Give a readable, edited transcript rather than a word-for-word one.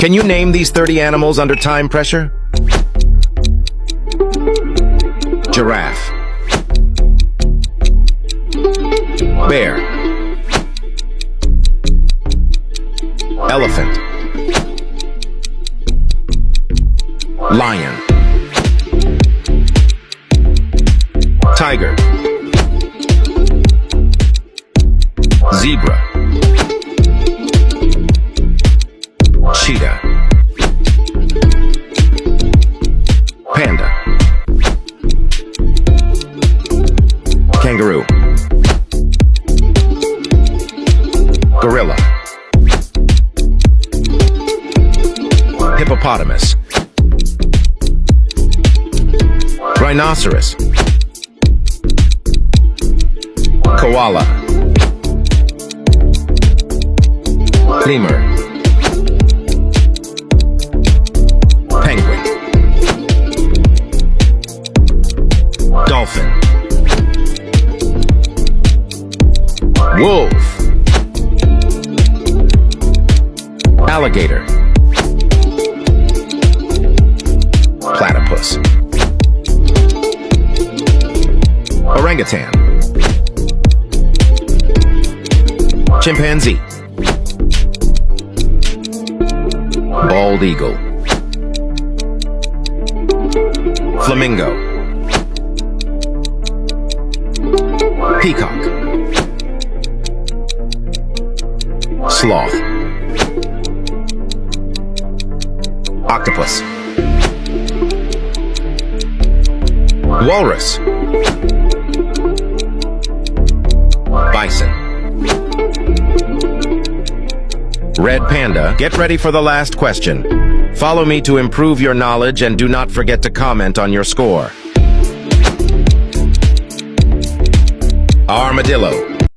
Can you name these 30 animals under time pressure? Giraffe. Bear. Elephant. Lion. Tiger. Zebra. Cheetah. Panda. Kangaroo. Gorilla. Hippopotamus. Rhinoceros. Koala. Lemur. Penguin. Dolphin. Wolf. Alligator. Platypus. Orangutan. Chimpanzee. Bald eagle. Flamingo. Peacock. Sloth. Octopus. Walrus. Bison. Red panda, get ready for the last question. Follow me to improve your knowledge and do not forget to comment on your score. Armadillo.